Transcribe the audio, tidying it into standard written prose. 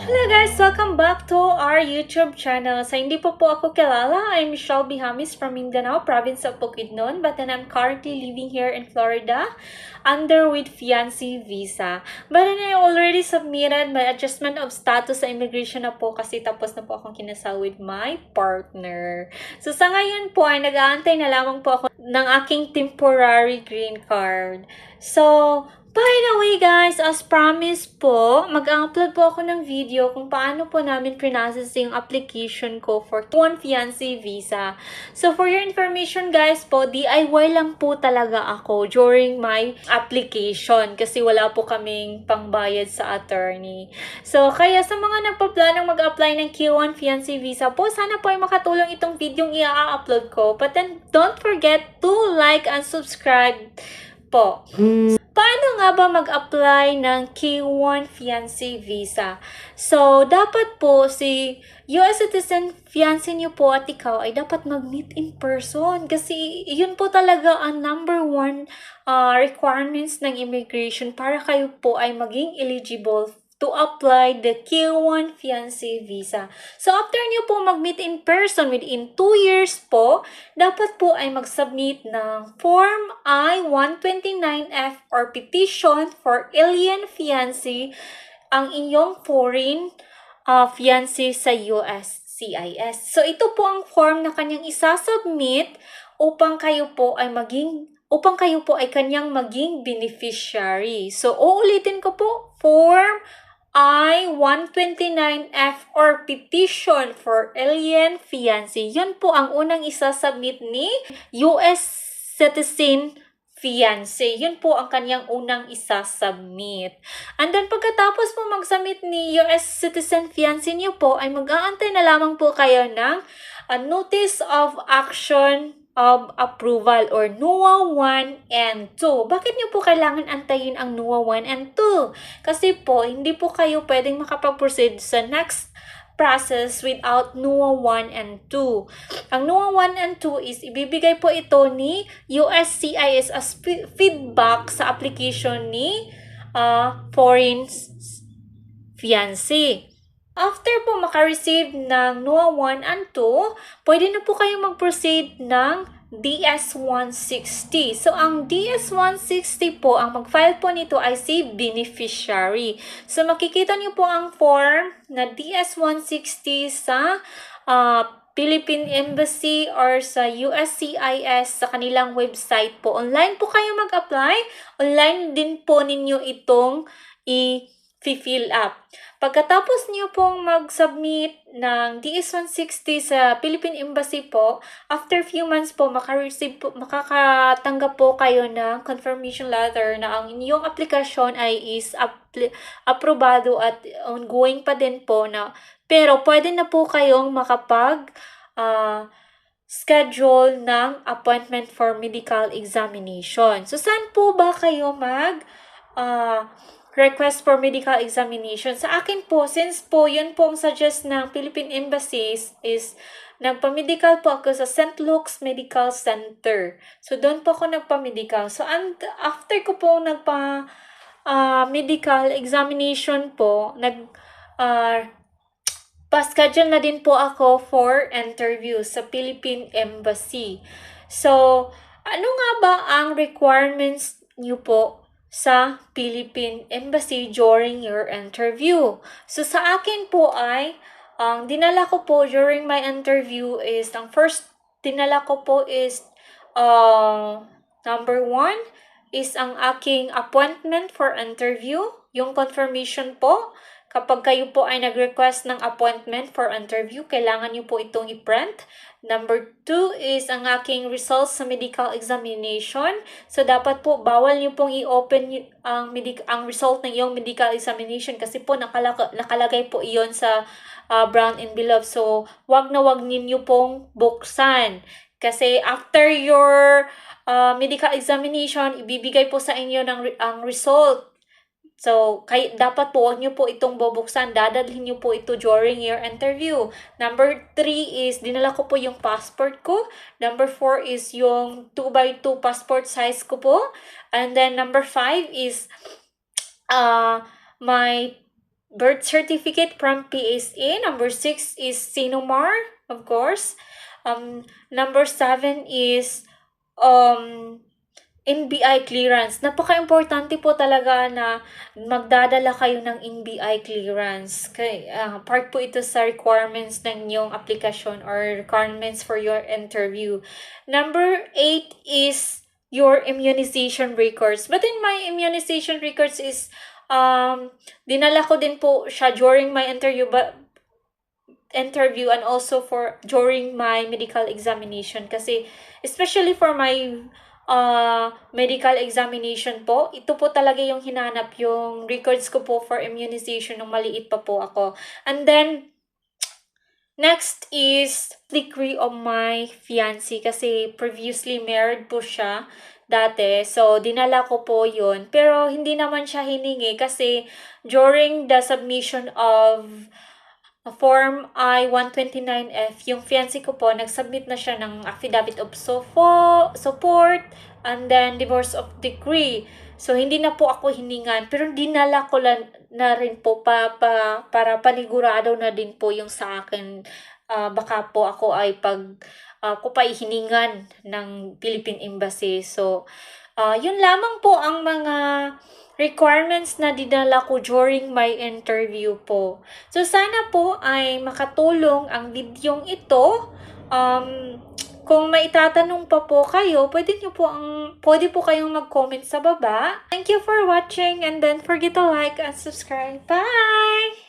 Hello guys! Welcome back to our YouTube channel. Sa hindi pa po ako kilala, I'm Michelle Bihamis from Mindanao, province of Bukidnon, but then I'm currently living here in Florida under with FIANCEE visa. But then I already submitted my adjustment of status sa immigration na po kasi tapos na po akong kinasal with my partner. So sa ngayon po ay nag-aantay na lamang po ako ng aking temporary green card. So, by the way guys, as promised po, mag-upload po ako ng video kung paano po namin process yung application ko for FIANCEE visa. So for your information guys po, DIY lang po talaga ako during my application kasi wala po kaming pangbayad sa attorney. So kaya sa mga nagpaplanong mag-apply ng FIANCEE visa po, sana po ay makatulong itong video yung i-upload ko. But then don't forget to like and subscribe po. Paano nga ba mag-apply ng FIANCEE visa? So, dapat po si US citizen fiancé niyo po at ikaw ay dapat mag-meet in person kasi yun po talaga ang number one requirements ng immigration para kayo po ay maging eligible to apply the FIANCEE visa. So, after nyo po mag-meet in person within 2 years po, dapat po ay mag-submit ng Form I-129F or petition for alien fiancé ang inyong foreign fiancé sa USCIS. So, ito po ang form na kanyang isasubmit upang kayo po ay kanyang maging beneficiary. So, uulitin ko po, Form I-129F or petition for alien fiancé. Yun po ang unang isasubmit ni US citizen fiancé. Yun po ang kanyang unang isasubmit. And then pagkatapos po mag-submit ni US citizen fiancé niyo po, ay mag-aantay na lamang po kayo ng notice of action of approval or NUA 1 and 2. Bakit niyo po kailangan antayin ang NUA 1 and 2? Kasi po, hindi po kayo pwedeng makapag-proceed sa next process without NUA 1 and 2. Ang NUA 1 and 2 is ibibigay po ito ni USCIS as feedback sa application ni foreign fiancé. After po makareceive ng NUA 1 and 2, pwede na po kayo mag-proceed ng DS-160. So, ang DS-160 po, ang mag-file po nito ay si beneficiary. So, makikita niyo po ang form na DS-160 sa Philippine Embassy or sa USCIS sa kanilang website po. Online po kayo mag-apply. Online din po ninyo itong i-fill up. Pagkatapos niyo pong mag-submit ng DS-160 sa Philippine Embassy po, after few months po, makakatanggap po kayo ng confirmation letter na ang inyong aplikasyon ay is aprobado at ongoing pa din po na, pero pwede na po kayong schedule ng appointment for medical examination. So, saan po ba kayo request for medical examination? Sa akin po, since po yun po ang suggest ng Philippine Embassies is nagpa-medical po ako sa St. Luke's Medical Center. So, doon po ako nagpa-medical. So, after ko po medical examination po, pa-schedule na din po ako for interview sa Philippine Embassy. So, ano nga ba ang requirements niyo po sa Philippine Embassy during your interview? So, sa akin po ay, ang dinala ko po during my interview is, ang first dinala ko po is, number 1 is ang aking appointment for interview, yung confirmation po. Kapag kayo po ay nag-request ng appointment for interview, kailangan nyo po itong i-print. Number 2 is ang aking results sa medical examination. So, dapat po, bawal nyo pong i-open ang result ng iyong medical examination kasi po nakalagay po iyon sa brown envelope. So, wag ninyo pong buksan. Kasi after your medical examination, ibibigay po sa inyo ang result. So, dapat po, huwag nyo po itong bubuksan. Dadalhin nyo po ito during your interview. Number 3 is, dinala ko po yung passport ko. Number 4 is yung 2x2 passport size ko po. And then, number 5 is my birth certificate from PSA. Number 6 is Sinomar, of course. Number 7 is NBI clearance. Napaka-importante po talaga na magdadala kayo ng NBI clearance. Part po ito sa requirements ng inyong application or requirements for your interview. Number 8 is your immunization records. But in my immunization records is dinala ko din po siya during my interview and also for during my medical examination, kasi especially for my medical examination po, ito po talaga yung hinanap, yung records ko po for immunization nung maliit pa po ako. And then next is degree of my fiancé, kasi previously married po siya dati. So, dinala ko po yun. Pero, hindi naman siya hiningi kasi during the submission of Form I-129F, yung fiancé ko po, nagsubmit na siya ng affidavit of support and then divorce of decree. So, hindi na po ako hiningan, pero dinala ko na rin po para panigurado na din po yung sa akin. Baka po ako ay ko pa ihiningan ng Philippine Embassy. So, yun lamang po ang mga requirements na dinala ko during my interview po. So, sana po ay makatulong ang videong ito. Kung may itatanong pa po kayo, pwede po kayong mag-comment sa baba. Thank you for watching and don't forget to like and subscribe. Bye!